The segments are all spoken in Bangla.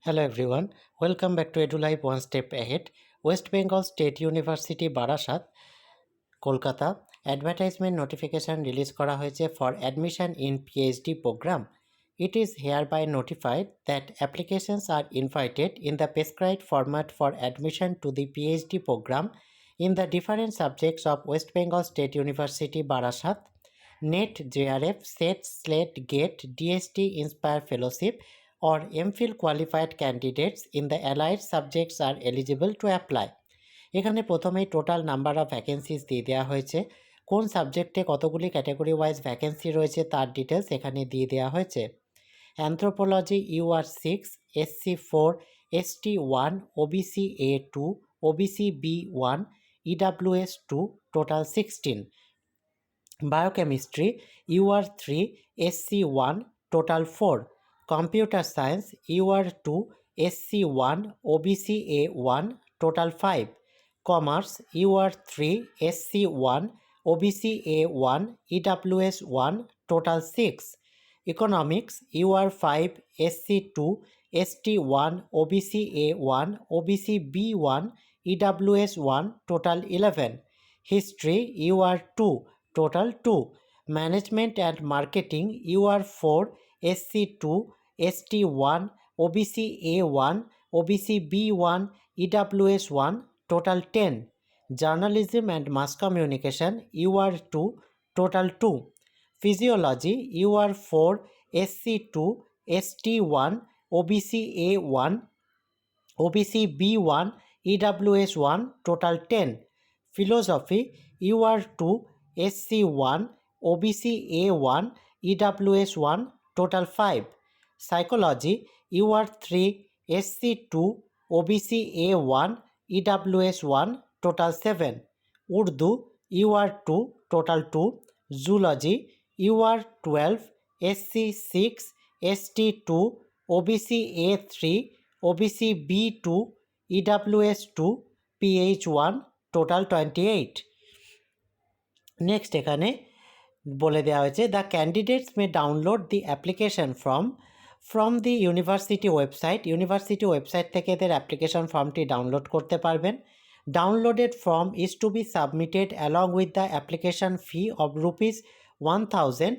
Hello everyone, welcome back to EduLife One Step Ahead. West Bengal State University Barasat Kolkata advertisement notification release করা হয়েছে for admission in PhD program. It is hereby notified that applications are invited in the prescribed format for admission to the PhD program in the different subjects of West Bengal State University Barasat, NET, JRF, SET, SLATE, GATE, DST, Inspire Fellowship, or MPhil qualified candidates in the allied subjects are eligible to apply. এখানে প্রথমেই টোটাল নাম্বার অফ ভ্যাকেন্সিজ দিয়ে দেওয়া হয়েছে, কোন সাবজেক্টে কতগুলি ক্যাটাগরি ওয়াইজ ভ্যাকেন্সি রয়েছে তার ডিটেলস এখানে দিয়ে দেওয়া হয়েছে. Anthropology UR6, SC4, ST1, OBC-A2, OBC-B1, EWS2, total 16. Biochemistry UR3, SC1, total 4. Computer Science UR2, SC1, OBC-A1, total 5. Commerce UR3, SC1, OBC-A1, EWS1, total 6. Economics UR5, SC2, ST1, OBC-A1, OBC-B1, EWS1, total 11. History UR2, total 2. Management and Marketing UR4, SC2, ST1, OBC-A1, OBC-B1, EWS1, total 10. Journalism and Mass Communication UR2, total 2. Physiology UR4, SC2, ST1, OBC-A1, OBC-B1, EWS1, total 10. Philosophy UR2, SC1, OBC-A1, EWS1, total 5. Psychology UR3, SC2, OBC-A1, EWS1, total 7. Urdu UR2, total 2. Zoology UR12, SC6, ST2, OBC-A3, OBC-B2, EWS2, PH1, total 28. Next এখানে বলে দেওয়া হয়েছে the candidates may download the application from the university website থেকে এদের অ্যাপ্লিকেশন ফর্মটি ডাউনলোড করতে পারবেন. Downloaded form is to be submitted along with the application fee of ₹1,000,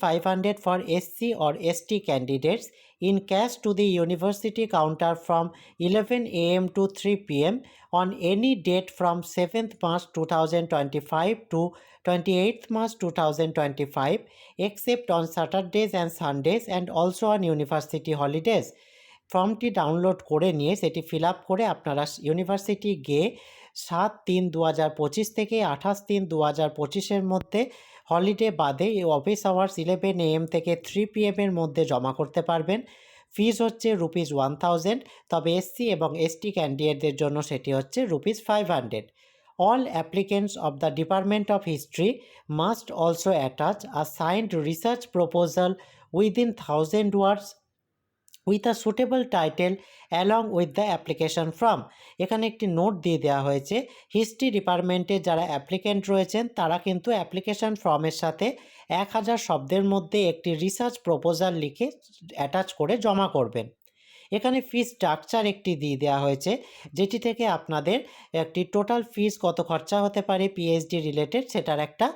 ₹500 for SC or ST candidates in cash to the university counter from 11 a.m. to 3 p.m. on any date from 7th March 2025 to 28th March 2025 except on Saturdays and Sundays and also on university holidays. ফর্মটি ডাউনলোড করে নিয়ে সেটি ফিল আপ করে আপনারা ইউনিভার্সিটি গিয়ে 7/3/2025 থেকে 28/3/2025 মধ্যে হলিডে বাদে অফিস আওয়ার্স 11 AM থেকে 3 PM এর মধ্যে জমা করতে পারবেন. ফিজ হচ্ছে ₹1000, তবে এসসি এবং এসটি ক্যান্ডিডেটদের জন্য সেটি হচ্ছে ₹500. All applicants of the Department of History must also attach a signed research proposal within 1000 words with a suitable title along with the application form. এখানে একটি নোট দিয়ে দেওয়া হয়েছে, হিস্ট্রি ডিপার্টমেন্টে যারা অ্যাপ্লিকেন্ট রয়েছেন তারা কিন্তু অ্যাপ্লিকেশন ফর্মের সাথে 1000 শব্দের মধ্যে একটি রিসার্চ প্রপোজাল লিখে অ্যাটাচ করে জমা করবেন. এখানে ফিস স্ট্রাকচার একটি দিয়ে দেওয়া হয়েছে, যেটি থেকে আপনাদের একটি টোটাল ফিস কত খরচা হতে পারে পিএইচডি রিলেটেড সেটার একটা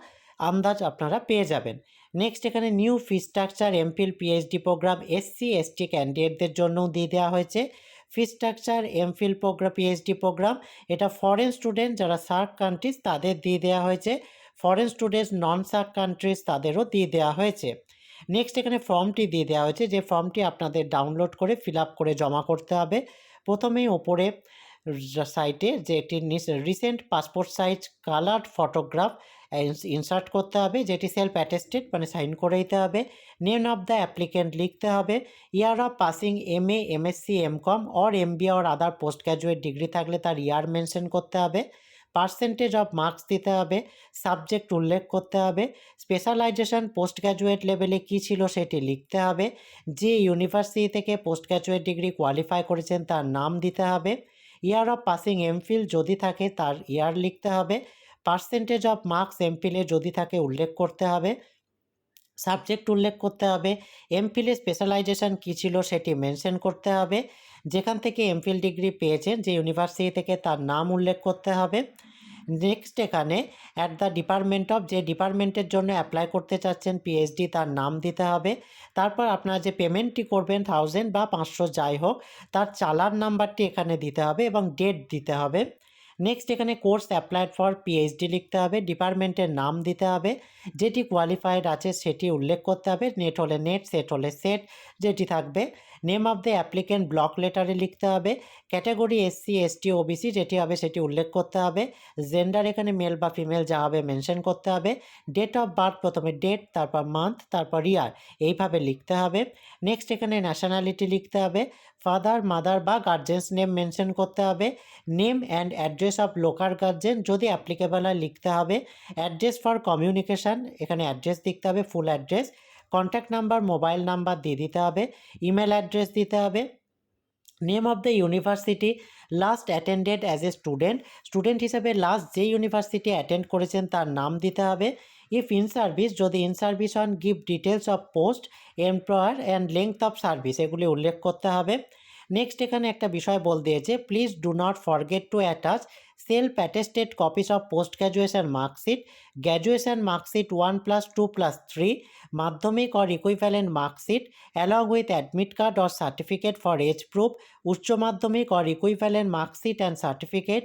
আন্দাজ আপনারা পেয়ে যাবেন. নেক্সট এখানে new fee structure MPhil PhD program SC ST ক্যান্ডিডেটদের জন্যও দিয়ে দেওয়া হয়েছে. Fee structure MPhil program PhD program এটা ফরেন স্টুডেন্ট যারা সার্ক কান্ট্রিজ তাদের দিয়ে দেওয়া হয়েছে, foreign students non SAARC countries তাদেরও দিয়ে দেওয়া হয়েছে. নেক্সট এখানে ফর্মটি দিয়ে দেওয়া হয়েছে, যে ফর্মটি আপনাদের ডাউনলোড করে ফিল আপ করে জমা করতে হবে. প্রথমেই ওপরে সাইটে যে একটি recent passport size coloured photograph insert করতে হবে, যেটি সেলফ অ্যাটেস্টেড মানে সাইন করে দিতে হবে. নেম অফ দ্য অ্যাপ্লিকেন্ট লিখতে হবে. Year of passing MA MSc MCom or MBA or other post graduate degree থাকলে তার ইয়ার মেনশন করতে হবে. পার্সেন্টেজ অফ মার্কস দিতে হবে, সাবজেক্ট উল্লেখ করতে হবে, স্পেশালাইজেশন পোস্ট গ্র্যাজুয়েট লেভেলে কী ছিল সেটি লিখতে হবে, যে ইউনিভার্সিটি থেকে পোস্ট গ্র্যাজুয়েট ডিগ্রি কোয়ালিফাই করেছেন তার নাম দিতে হবে, ইয়ার অফ পাসিং এমফিল যদি থাকে তার ইয়ার লিখতে হবে, পার্সেন্টেজ অফ মার্কস এমফিলে যদি থাকে উল্লেখ করতে হবে, সাবজেক্ট উল্লেখ করতে হবে, এমফিলে স্পেশালাইজেশন কী ছিল সেটি মেনশন করতে হবে, যেখান থেকে এমফিল ডিগ্রি পেয়েছেন যে ইউনিভার্সিটি থেকে তার নাম উল্লেখ করতে হবে। নেক্সট এখানে অ্যাট দ্য ডিপার্টমেন্ট অফ, যে ডিপার্টমেন্টের জন্য অ্যাপ্লাই করতে চাচ্ছেন পিএইচডি তার নাম দিতে হবে। তারপর আপনারা যে পেমেন্টটি করবেন 1000 বা 500 যাই হোক, তার চালান নাম্বারটি এখানে দিতে হবে এবং ডেট দিতে হবে। নেক্সট এখানে কোর্স অ্যাপ্লাইড ফর পিএইচডি লিখতে হবে, ডিপার্টমেন্টের নাম দিতে হবে, যেটি কোয়ালিফাইড আছে সেটি উল্লেখ করতে হবে, নেট হলে নেট, সেট হলে সেট যেটি থাকবে। Name of the applicant block লেটারে লিখতে হবে, ক্যাটাগরি এসসি এসটি ওবিসি যেটি হবে সেটি উল্লেখ করতে হবে, জেন্ডার এখানে মেল বা ফিমেল যা হবে মেনশন করতে হবে, ডেট অফ বার্থ প্রথমে ডেট, তারপর মান্থ, তারপর ইয়ার, এইভাবে লিখতে হবে। নেক্সট এখানে ন্যাশনালিটি লিখতে হবে, ফাদার মাদার বা গার্জেন্স নেম মেনশন করতে হবে, name and address of local guardian যদি অ্যাপ্লিকেবল হয় লিখতে হবে, অ্যাড্রেস ফর কমিউনিকেশান এখানে অ্যাড্রেস লিখতে হবে, full address, contact number mobile number দিয়ে দিতে হবে, ইমেল অ্যাড্রেস দিতে হবে, name of the university, last attended as a student হিসেবে লাস্ট যে ইউনিভার্সিটি অ্যাটেন্ড করেছেন তার নাম দিতে হবে, ইফ ইন সার্ভিস যদি ইন সার্ভিস হন give details of post, employer and length of service এগুলি উল্লেখ করতে হবে। নেক্সট এখানে একটা বিষয় বল দিয়েছে, please do not forget to attach self attested copies of post graduation marksheet, graduation marksheet 1+2+3, Madhyamik or equivalent marksheet along with admit card or certificate for age proof, Uchcha Madhyamik or equivalent marksheet and certificate,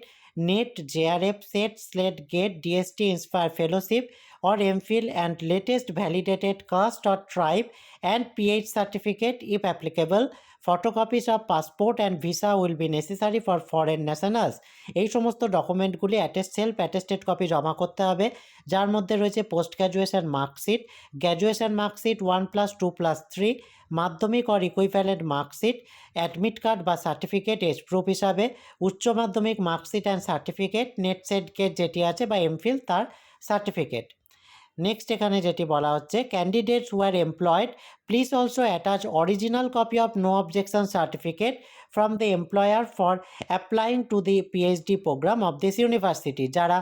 NET, JRF, SET, SLET, GATE, DST INSPIRE fellowship or MPhil and latest validated caste or tribe and PH certificate if applicable. Photocopies of passport and visa will be necessary for foreign nationals. এই সমস্ত ডকুমেন্টগুলি সেলফ অ্যাটেস্টেড কপি জমা করতে হবে, যার মধ্যে রয়েছে post graduation marksheet 1+2+3, Madhyamik or equivalent marksheet, admit card বা সার্টিফিকেট এজ প্রুফ হিসাবে, Uchcha Madhyamik marksheet and certificate, NET SET GATE যেটি আছে বা এমফিল তার সার্টিফিকেট। নেক্সট এখানে যেটি বলা হচ্ছে, candidates were employed please also attach original copy of no objection certificate from the employer for applying to the PhD program of this university. যারা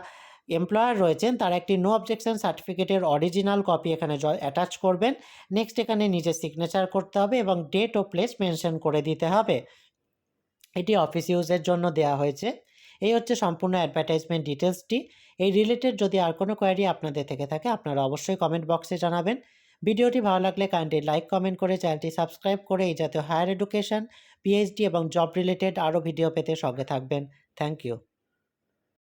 এমপ্লয়ার রয়েছেন তারা একটি নো অবজেকশন সার্টিফিকেটের অরিজিনাল কপি এখানে অ্যাটাচ করবেন। নেক্সট এখানে নিজের সিগনেচার করতে হবে এবং ডেট ও প্লেস মেনশন করে দিতে হবে। এটি অফিস ইউজের জন্য দেওয়া হয়েছে। এই হচ্ছে সম্পূর্ণ অ্যাডভার্টাইজমেন্ট ডিটেলসটি। এই রিলেটেড যদি আর কোনো কোয়ারি আপনাদের থেকে থাকে আপনারা অবশ্যই কমেন্ট বক্সে জানাবেন। ভিডিওটি ভালো লাগলে কাইন্ডলি লাইক কমেন্ট করে চ্যানেলটি সাবস্ক্রাইব করে এই জাতীয় হায়ার এডুকেশন, পিএইচডি এবং জব রিলেটেড আরও ভিডিও পেতে সঙ্গে থাকবেন। Thank you.